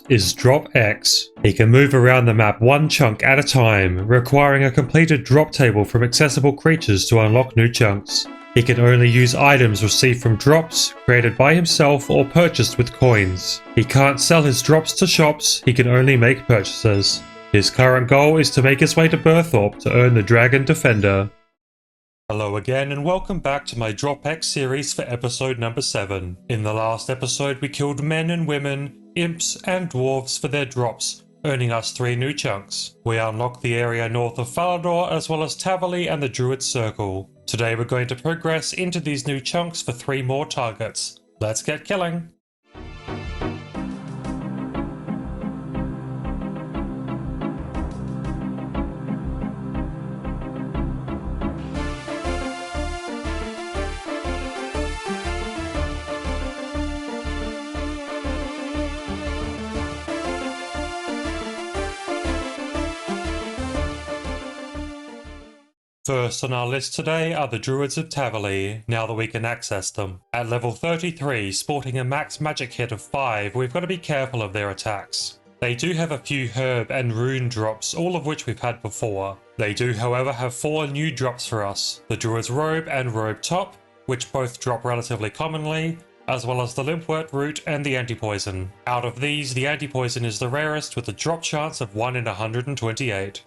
is Drop X. He can move around the map one chunk at a time, requiring a completed drop table from accessible creatures to unlock new chunks. He can only use items received from drops, created by himself or purchased with coins. He can't sell his drops to shops, he can only make purchases. His current goal is to make his way to Berthorpe to earn the Dragon Defender. Hello again and welcome back to my Drop X series for episode number 7. In the last episode we killed men and women, imps and dwarves for their drops, earning us 3 new chunks. We unlocked the area north of Falador as well as Tavali and the Druid Circle. Today we're going to progress into these new chunks for 3 more targets. Let's get killing! First on our list today are the Druids of Tavali, now that we can access them. At level 33, sporting a max magic hit of 5, we've got to be careful of their attacks. They do have a few herb and rune drops, all of which we've had before. They do however have 4 new drops for us, the Druid's Robe and Robe Top, which both drop relatively commonly, as well as the Limpwort Root and the Anti-Poison. Out of these, the Anti-Poison is the rarest with a drop chance of 1 in 128.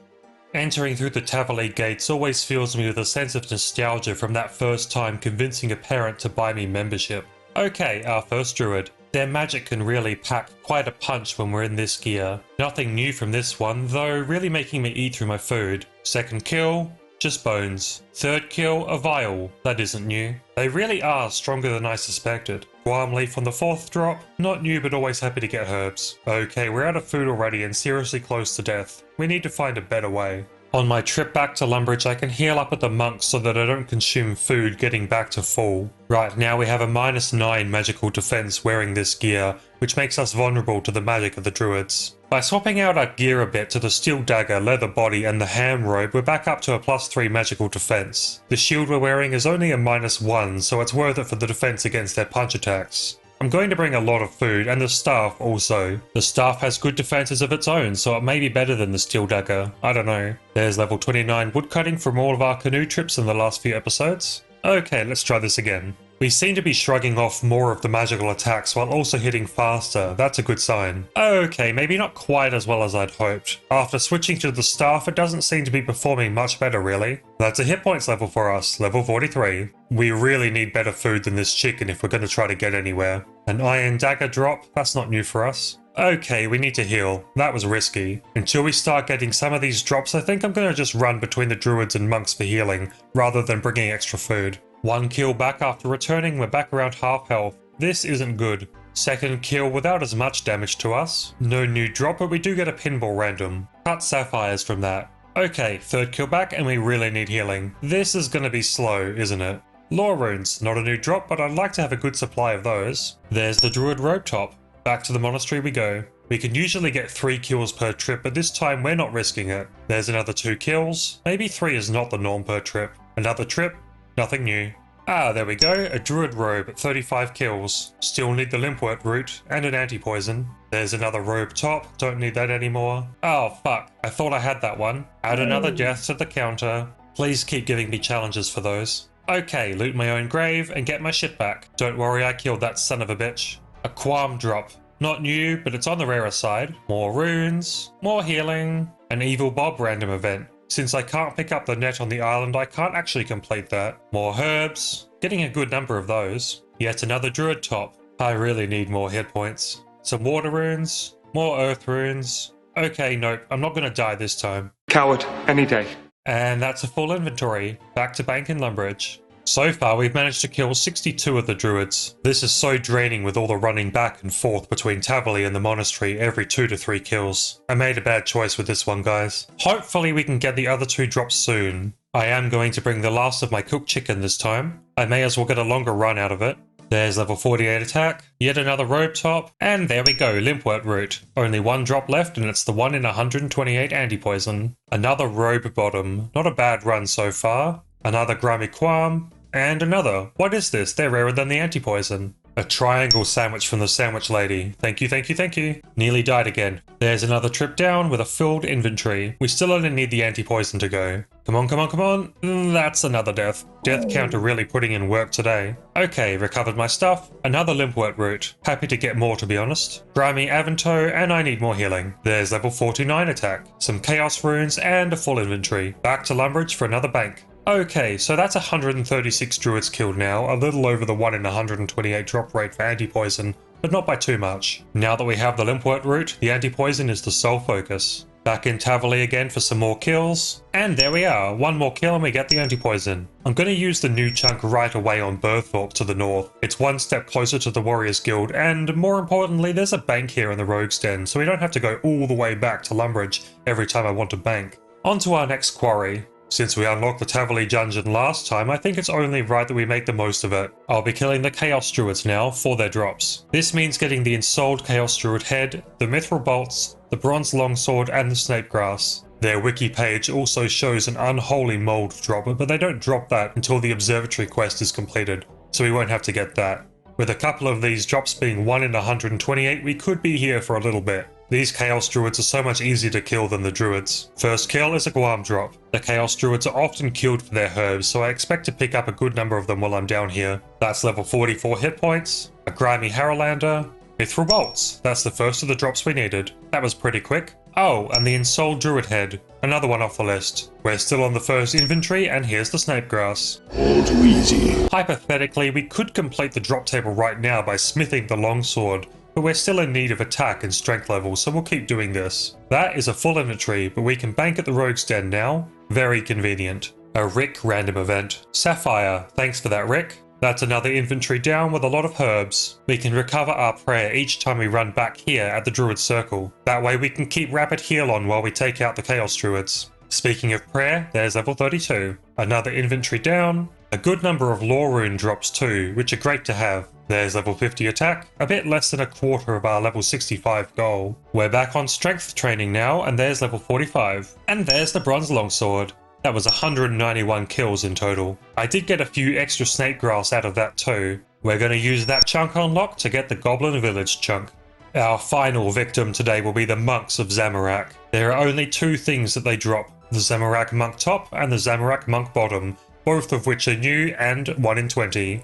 Entering through the Tavali gates always fills me with a sense of nostalgia from that first time convincing a parent to buy me membership. Okay, our first druid. Their magic can really pack quite a punch when we're in this gear. Nothing new from this one, though really making me eat through my food. Second kill, just bones. Third kill, a vial. That isn't new. They really are stronger than I suspected. Guam leaf on the 4th drop, not new but always happy to get herbs. Okay, we're out of food already and seriously close to death. We need to find a better way. On my trip back to Lumbridge I can heal up at the monks so that I don't consume food getting back to full. Right now we have a -9 magical defense wearing this gear, which makes us vulnerable to the magic of the druids. By swapping out our gear a bit to the steel dagger, leather body and the ham robe, we're back up to a +3 magical defense. The shield we're wearing is only a -1, so it's worth it for the defense against their punch attacks. I'm going to bring a lot of food, and the staff also. The staff has good defenses of its own, so it may be better than the steel dagger. I don't know. There's level 29 woodcutting from all of our canoe trips in the last few episodes. Okay, let's try this again. We seem to be shrugging off more of the magical attacks while also hitting faster. That's a good sign. Okay, maybe not quite as well as I'd hoped. After switching to the staff, it doesn't seem to be performing much better really. That's a hit points level for us, level 43. We really need better food than this chicken if we're going to try to get anywhere. An iron dagger drop, that's not new for us. Okay, we need to heal. That was risky. Until we start getting some of these drops, I think I'm going to just run between the druids and monks for healing, rather than bringing extra food. 1 kill back after returning, we're back around half health. This isn't good. Second kill without as much damage to us. No new drop, but we do get a pinball random. Cut sapphires from that. Okay, third kill back and we really need healing. This is going to be slow, isn't it? Lore runes, not a new drop, but I'd like to have a good supply of those. There's the Druid Robe Top. Back to the monastery we go. We can usually get 3 kills per trip, but this time we're not risking it. There's another 2 kills. Maybe 3 is not the norm per trip. Another trip. Nothing new. Ah, there we go, a Druid Robe at 35 kills. Still need the Limpwort Root and an Anti-Poison. There's another Robe Top, don't need that anymore. Oh fuck, I thought I had that one. Add another death to the counter. Please keep giving me challenges for those. Okay, loot my own grave and get my shit back. Don't worry, I killed that son of a bitch. A Quam drop. Not new, but it's on the rarer side. More runes, more healing, an Evil Bob random event. Since I can't pick up the net on the island, I can't actually complete that. More herbs, getting a good number of those. Yet another Druid Top. I really need more hit points. Some water runes, more earth runes. Okay, nope, I'm not gonna die this time. Coward, any day. And that's a full inventory. Back to bank in Lumbridge. So far, we've managed to kill 62 of the druids. This is so draining with all the running back and forth between Tavali and the monastery every 2 to 3 kills. I made a bad choice with this one, guys. Hopefully we can get the other 2 drops soon. I am going to bring the last of my cooked chicken this time. I may as well get a longer run out of it. There's level 48 attack, yet another robe top, and there we go, Limpwort Root. Only 1 drop left and it's the 1 in 128 anti-poison. Another robe bottom, not a bad run so far. Another grimy quam, and another. What is this? They're rarer than the anti-poison. A triangle sandwich from the sandwich lady. Thank you, thank you, thank you. Nearly died again. There's another trip down with a filled inventory. We still only need the anti-poison to go. Come on, come on, come on. That's another death. Death counter really putting in work today. Okay, recovered my stuff. Another limpwort root. Happy to get more, to be honest. Grimy Avanto, and I need more healing. There's level 49 attack. Some chaos runes and a full inventory. Back to Lumbridge for another bank. Okay, so that's 136 druids killed now, a little over the 1 in 128 drop rate for anti-poison, but not by too much. Now that we have the limpwort root, the anti-poison is the sole focus. Back in Tavali again for some more kills, and there we are, one more kill and we get the anti-poison. I'm going to use the new chunk right away on Burthorpe to the north. It's one step closer to the Warriors Guild, and more importantly, there's a bank here in the Rogues Den, so we don't have to go all the way back to Lumbridge every time I want to bank. On to our next quarry. Since we unlocked the Tavali dungeon last time, I think it's only right that we make the most of it. I'll be killing the Chaos Druids now for their drops. This means getting the Ensouled Chaos Druid head, the Mithril bolts, the Bronze Longsword and the Snapegrass. Their wiki page also shows an Unholy Mold drop, but they don't drop that until the Observatory quest is completed, so we won't have to get that. With a couple of these drops being 1 in 128, we could be here for a little bit. These Chaos Druids are so much easier to kill than the Druids. First kill is a Guam drop. The Chaos Druids are often killed for their herbs, so I expect to pick up a good number of them while I'm down here. That's level 44 hit points, a Grimy Harrowlander, Mithril Bolts. That's the first of the drops we needed. That was pretty quick. Oh, and the Ensouled Druid head. Another one off the list. We're still on the first inventory, and here's the Snapegrass. All too easy. Hypothetically, we could complete the drop table right now by smithing the longsword, but we're still in need of attack and strength levels, so we'll keep doing this. That is a full inventory, but we can bank at the Rogues Den now. Very convenient. A Rick random event. Sapphire, thanks for that, Rick. That's another inventory down with a lot of herbs. We can recover our prayer each time we run back here at the Druid Circle. That way we can keep rapid heal on while we take out the Chaos Druids. Speaking of prayer, there's level 32. Another inventory down. A good number of lore rune drops too, which are great to have. There's level 50 attack, a bit less than a quarter of our level 65 goal. We're back on strength training now, and there's level 45. And there's the Bronze Longsword. That was 191 kills in total. I did get a few extra Snakegrass out of that too. We're going to use that chunk unlock to get the Goblin Village chunk. Our final victim today will be the Monks of Zamorak. There are only two things that they drop, the Zamorak Monk top and the Zamorak Monk bottom, both of which are new and 1 in 20.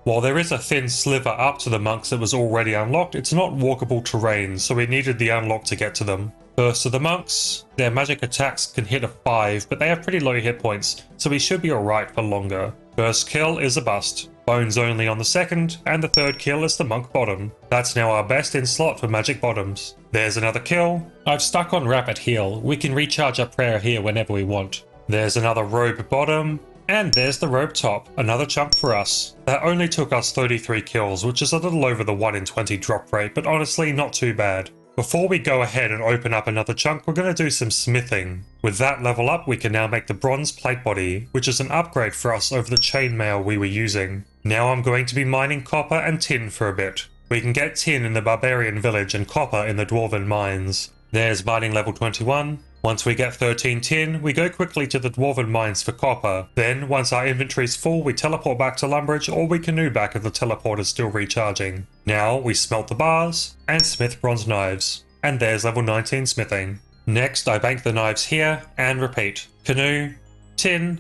While there is a thin sliver up to the monks that was already unlocked, it's not walkable terrain, so we needed the unlock to get to them. First to the monks, their magic attacks can hit a 5, but they have pretty low hit points, so we should be alright for longer. First kill is a bust. Bones only on the second, and the third kill is the monk bottom. That's now our best in slot for magic bottoms. There's another kill. I've stuck on rapid heal. We can recharge our prayer here whenever we want. There's another robe bottom. And there's the robe top, another chunk for us. That only took us 33 kills, which is a little over the 1 in 20 drop rate, but honestly not too bad. Before we go ahead and open up another chunk, we're going to do some smithing. With that level up, we can now make the bronze plate body, which is an upgrade for us over the chainmail we were using. Now I'm going to be mining copper and tin for a bit. We can get tin in the barbarian village and copper in the dwarven mines. There's mining level 21. Once we get 13 tin, we go quickly to the dwarven mines for copper. Then, once our inventory's full, we teleport back to Lumbridge, or we canoe back if the teleport is still recharging. Now, we smelt the bars, and smith bronze knives. And there's level 19 smithing. Next, I bank the knives here, and repeat. Canoe, tin,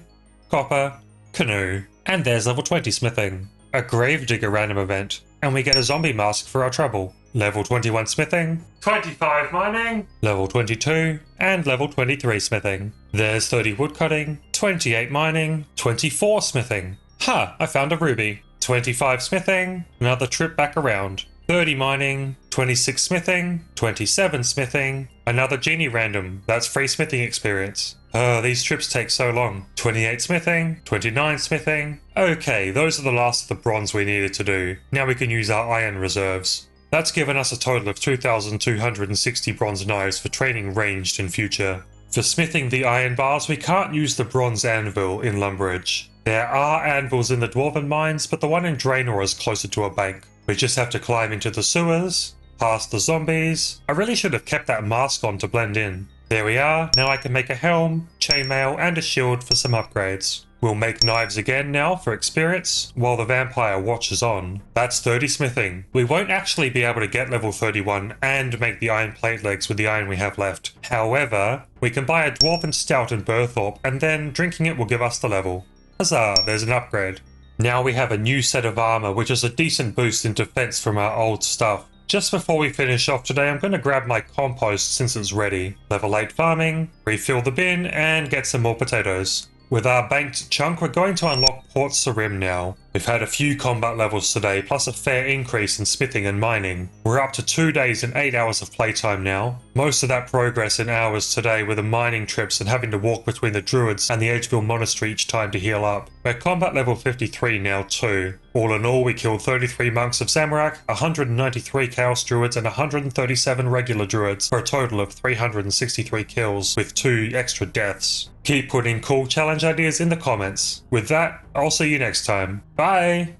copper, canoe. And there's level 20 smithing. A gravedigger random event. And we get a zombie mask for our trouble. Level 21 smithing, 25 mining, level 22, and level 23 smithing. There's 30 woodcutting, 28 mining, 24 smithing. Ha! I found a ruby. 25 smithing, another trip back around. 30 mining, 26 smithing, 27 smithing, another genie random. That's free smithing experience. These trips take so long. 28 smithing, 29 smithing. Okay, those are the last of the bronze we needed to do. Now we can use our iron reserves. That's given us a total of 2,260 bronze knives for training ranged in future. For smithing the iron bars, we can't use the bronze anvil in Lumbridge. There are anvils in the dwarven mines, but the one in Draenor is closer to a bank. We just have to climb into the sewers, past the zombies. I really should have kept that mask on to blend in. There we are. Now I can make a helm, chainmail, and a shield for some upgrades. We'll make knives again now for experience, while the vampire watches on. That's 30 smithing. We won't actually be able to get level 31 and make the iron plate legs with the iron we have left. However, we can buy a dwarven stout in Burthorpe, and then drinking it will give us the level. Huzzah, there's an upgrade. Now we have a new set of armor, which is a decent boost in defense from our old stuff. Just before we finish off today, I'm going to grab my compost since it's ready. Level 8 farming, refill the bin, and get some more potatoes. With our banked chunk, we're going to unlock Port Sarim now. We've had a few combat levels today, plus a fair increase in smithing and mining. We're up to 2 days and 8 hours of playtime now. Most of that progress in hours today were the mining trips and having to walk between the Druids and the Edgeville Monastery each time to heal up. We're combat level 53 now too. All in all, we killed 33 monks of Zamorak, 193 Chaos Druids and 137 regular Druids, for a total of 363 kills, with 2 extra deaths. Keep putting cool challenge ideas in the comments. With that, I'll see you next time. Bye!